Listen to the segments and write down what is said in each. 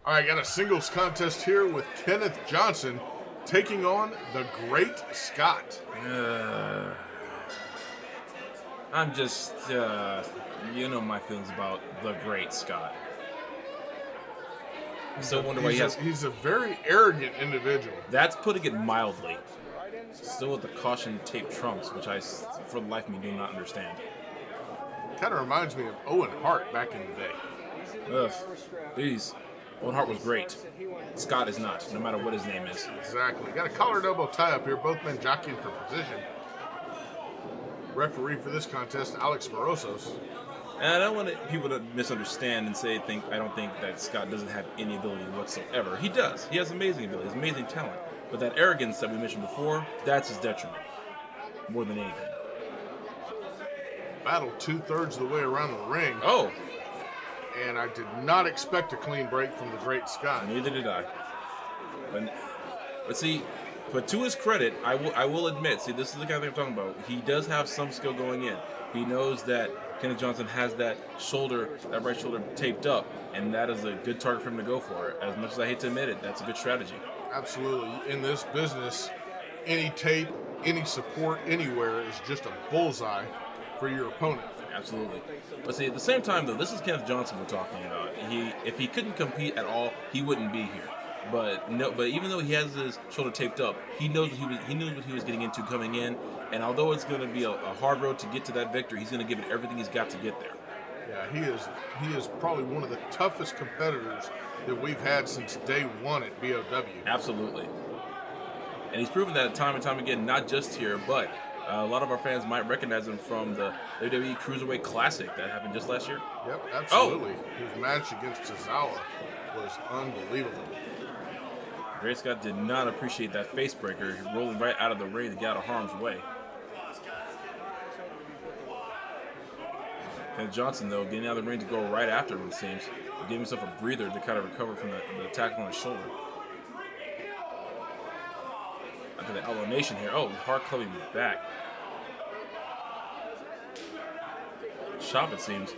All right, got a singles contest here with Kenneth Johnson taking on the Great Scott. I'm just, you know my feelings about the Great Scott. Still wonder why he's a very arrogant individual. That's putting it mildly. Still with the caution tape trunks, which I, for the life of me, do not understand. Kind of reminds me of Owen Hart back in the day. Ugh, please. Owen Hart was great. Scott is not, no matter what his name is. Exactly. Got a collar and elbow tie up here. Both men jockeying for position. Referee for this contest, Alex Morosos. And I don't want people to misunderstand and I don't think that Scott doesn't have any ability whatsoever. He does. He has amazing ability. He has amazing talent. But that arrogance that we mentioned before, that's his detriment. More than anything. Battle 2/3 of the way around the ring. Oh. And I did not expect a clean break from the Great Scott. Neither did I. But see, but to his credit, I will admit, see, this is the kind of thing I'm talking about. He does have some skill going in. He knows that Kenneth Johnson has that right shoulder taped up, and that is a good target for him to go for. As much as I hate to admit it, that's a good strategy. Absolutely. In this business, any tape, any support anywhere is just a bullseye for your opponent. Absolutely. But see, at the same time, though, this is Kenneth Johnson we're talking about. If he couldn't compete at all, he wouldn't be here. But even though he has his shoulder taped up, he knows what he was getting into coming in. And although it's going to be a hard road to get to that victory, he's going to give it everything he's got to get there. Yeah, he is probably one of the toughest competitors that we've had since day one at BOW. Absolutely. And he's proven that time and time again, not just here, but a lot of our fans might recognize him from the WWE Cruiserweight Classic that happened just last year. Yep, absolutely. His match against Tozawa was unbelievable. Great Scott did not appreciate that face breaker, rolling right out of the ring to get out of harm's way. And Johnson, though, getting out of the ring to go right after him, it seems, giving himself a breather to kind of recover from the attack on his shoulder. After the Outlaw Nation here. Oh, Hart clubbing back. Shop, it seems.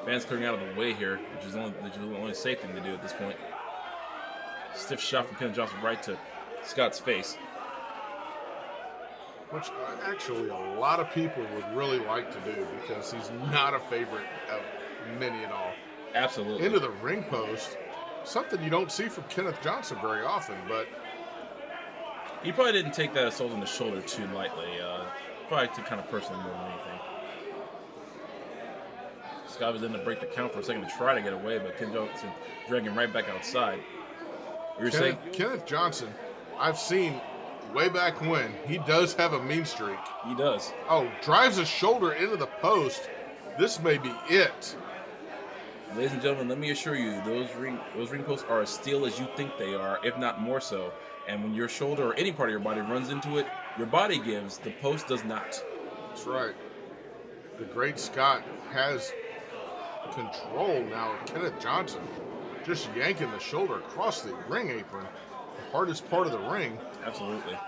Fans clearing out of the way here, which is the only safe thing to do at this point. Stiff shot from Kenneth Johnson right to Scott's face. Which actually a lot of people would really like to do because he's not a favorite of many at all. Absolutely. Into the ring post. Something you don't see from Kenneth Johnson very often, but he probably didn't take that assault on the shoulder too lightly. Probably took kind of personally more than anything. Scott was in to break the count for a second to try to get away, but Kenneth Johnson dragging him right back outside. Kenneth Johnson, I've seen way back when, he does have a mean streak. He does. Oh, drives his shoulder into the post. This may be it. Ladies and gentlemen, let me assure you, those ring posts are as steel as you think they are, if not more so. And when your shoulder or any part of your body runs into it, your body gives, the post does not. That's right. The Great Scott has control now of Kenneth Johnson. Just yanking the shoulder across the ring apron. The hardest part of the ring. Absolutely.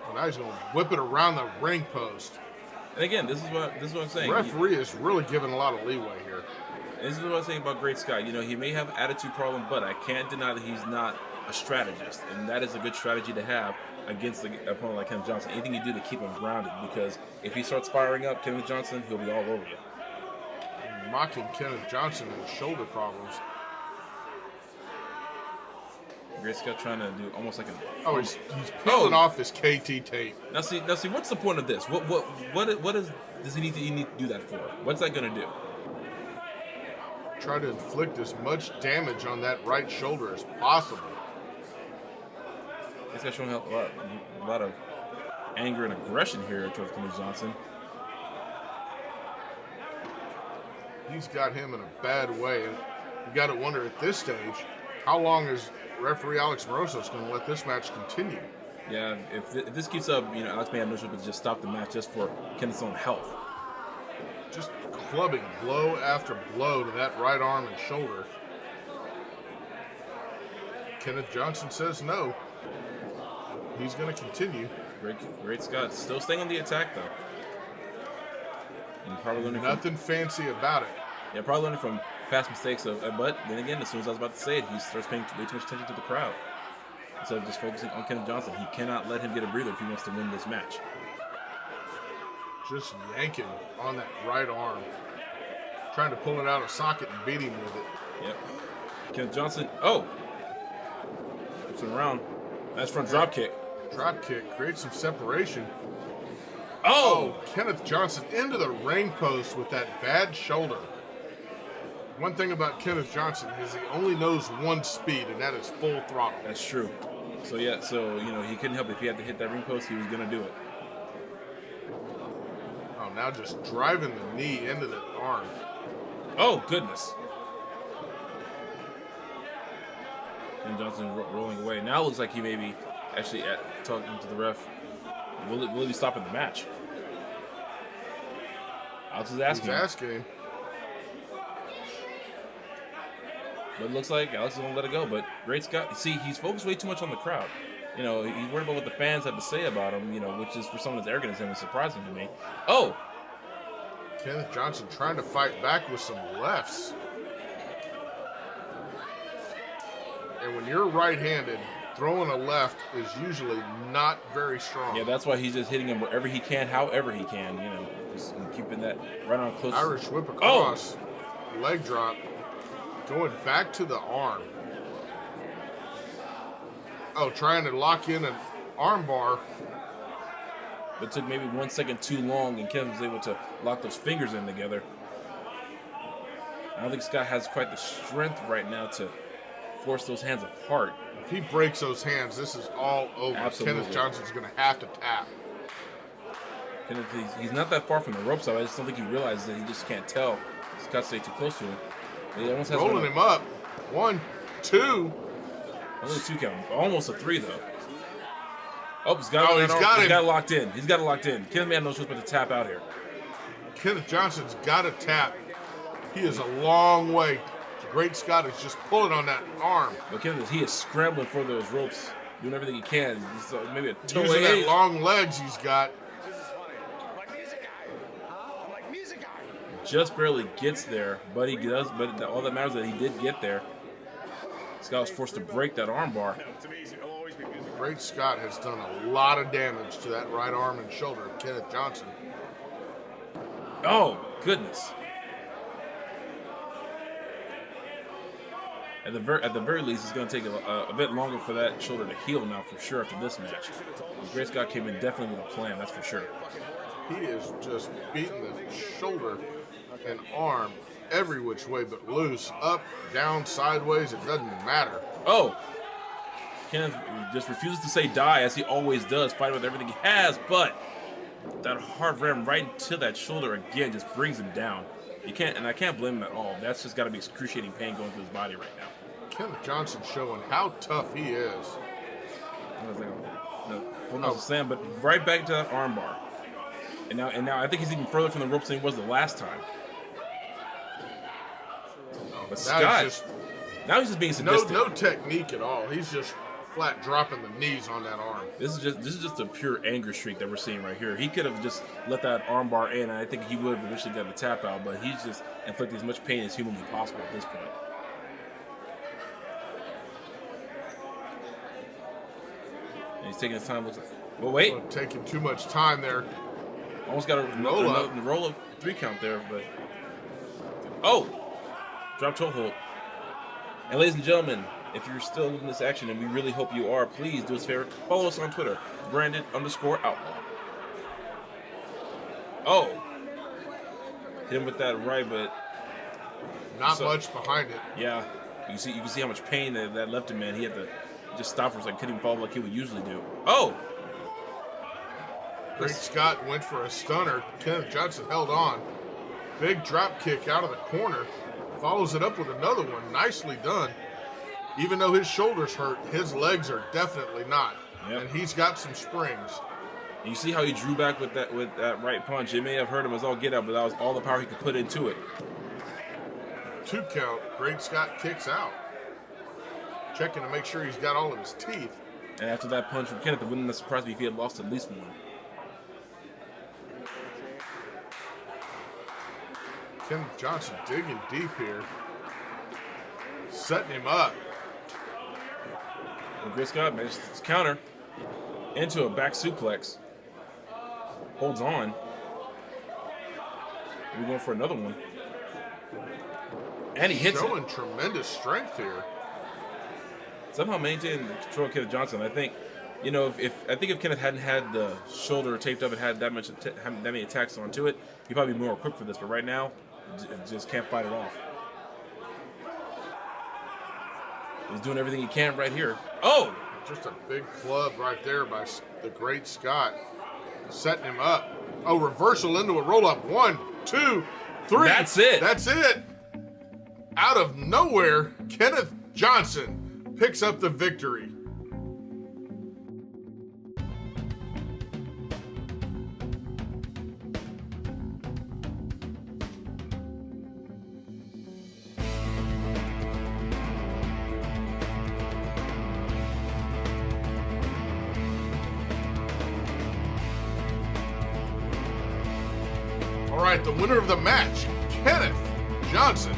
And now he's going to whip it around the ring post. And again, this is what I'm saying. The referee is really giving a lot of leeway here. This is what I'm saying about Great Scott. You know, he may have an attitude problem, but I can't deny that he's not a strategist. And that is a good strategy to have against an opponent like Kenneth Johnson. Anything you do to keep him grounded, because if he starts firing up Kenneth Johnson, he'll be all over you. Mocking Kenneth Johnson and his shoulder problems. Great Scott trying to do almost like he's peeling off his KT tape. Now see, what's the point of this? Does he need to do that for? What's that going to do? Try to inflict as much damage on that right shoulder as possible. He's got showing a lot of anger and aggression here towards Kenneth Johnson. He's got him in a bad way, and you got to wonder at this stage, how long is referee Alex Morosos going to let this match continue? Yeah, if this keeps up, Alex may have no choice but to just stop the match just for Kenneth's own health. Just clubbing blow after blow to that right arm and shoulder. Kenneth Johnson says no. He's going to continue. Great Scott still staying on the attack though. And probably nothing fancy about it. Yeah, probably learning from past mistakes. But then again, as soon as I was about to say it, he starts paying way too much attention to the crowd instead of just focusing on Kenneth Johnson. He cannot let him get a breather if he wants to win this match. Just yanking on that right arm. Trying to pull it out of socket and beat him with it. Yep. Kenneth Johnson. Oh! Flips him around. Nice front drop kick. Drop kick. Creates some separation. Oh! Kenneth Johnson into the ring post with that bad shoulder. One thing about Kenneth Johnson is he only knows one speed, and that is full throttle. That's true. So, yeah, he couldn't help it. If he had to hit that ring post, he was going to do it. Oh, now just driving the knee into the arm. Oh, goodness. And Johnson rolling away. Now it looks like he may be actually talking to the ref. Will he be stopping the match? Alex is asking. He's asking him. But it looks like Alex is going to let it go. But great Scott. See, he's focused way too much on the crowd. He's worried about what the fans have to say about him, which is for someone as arrogant as him is surprising to me. Oh! Kenneth Johnson trying to fight back with some lefts. And when you're right-handed, throwing a left is usually not very strong. Yeah, that's why he's just hitting him wherever he can, however he can, just keeping that right on close. Irish whip across, leg drop, going back to the arm. Oh, trying to lock in an arm bar. It took maybe 1 second too long, and Kenneth was able to lock those fingers in together. I don't think Scott has quite the strength right now to force those hands apart. If he breaks those hands, this is all over. Absolutely. Kenneth Johnson's going to have to tap. Kenneth, he's not that far from the ropes, though. I just don't think he realizes that he just can't tell. Scott stayed too close to him. He almost has rolling him up. 1, 2. Only 2 count. Almost a 3, though. Oh, he's got him. He's got it locked in. He's got it locked in. Kenneth may have no choice but to tap out here. Kenneth Johnson's got to tap. He is a long way. The Great Scott is just pulling on that arm. But Kenneth, he is scrambling for those ropes, doing everything he can. He's, maybe a toe using that long legs he's got. Just barely gets there, but he does. But all that matters is that he did get there. Scott was forced to break that armbar. Great Scott has done a lot of damage to that right arm and shoulder of Kenneth Johnson. Oh, goodness. At the very least, it's going to take a bit longer for that shoulder to heal now for sure after this match. Great Scott came in definitely with a plan, that's for sure. He is just beating the shoulder and arm every which way but loose. Up, down, sideways, it doesn't matter. Oh! Kenneth just refuses to say die, as he always does, fighting with everything he has, but that hard ram right into that shoulder again just brings him down. I can't blame him at all. That's just got to be excruciating pain going through his body right now. Kenneth Johnson showing how tough he is. Slam, but right back to that armbar. And now I think he's even further from the ropes than he was the last time. But Scott, now he's just being sadistic. No technique at all. He's just flat dropping the knees on that arm. This is just a pure anger streak that we're seeing right here. He could have just let that armbar in, and I think he would have eventually got the tap out, but he's just inflicting as much pain as humanly possible at this point. And he's taking his time. Looks like, well, wait. Taking too much time there. Almost got a roll of 3 count there, but drop toe hold. And ladies and gentlemen, if you're still in this action, and we really hope you are, please do us a favor. Follow us on Twitter, Branded_Outlaw. Oh. Hit him with that right, but not much behind it. Yeah. You can see how much pain that left him, man. He had to just stop for a second, couldn't even follow like he would usually do. Oh! Great Scott went for a stunner. Kenneth Johnson held on. Big drop kick out of the corner. Follows it up with another one. Nicely done. Even though his shoulders hurt, his legs are definitely not. Yep. And he's got some springs. You see how he drew back with that right punch. It may have hurt him as all get out, but that was all the power he could put into it. 2 count. Great Scott kicks out. Checking to make sure he's got all of his teeth. And after that punch from Kenneth, it wouldn't have surprised me if he had lost at least one. Kenneth Johnson digging deep here. Setting him up. And Great Scott manages to counter into a back suplex. Holds on. We're going for another one. And he hits Showing it. tremendous strength here. Somehow maintaining the control of Kenneth Johnson. I think, if Kenneth hadn't had the shoulder taped up and had that many attacks onto it, he'd probably be more equipped for this. But right now, just can't fight it off. He's doing everything he can right here. Oh! Just a big club right there by the Great Scott. Setting him up. Oh, reversal into a roll-up. 1, 2, 3. That's it. That's it. Out of nowhere, Kenneth Johnson picks up the victory. All right, the winner of the match, Kenneth Johnson,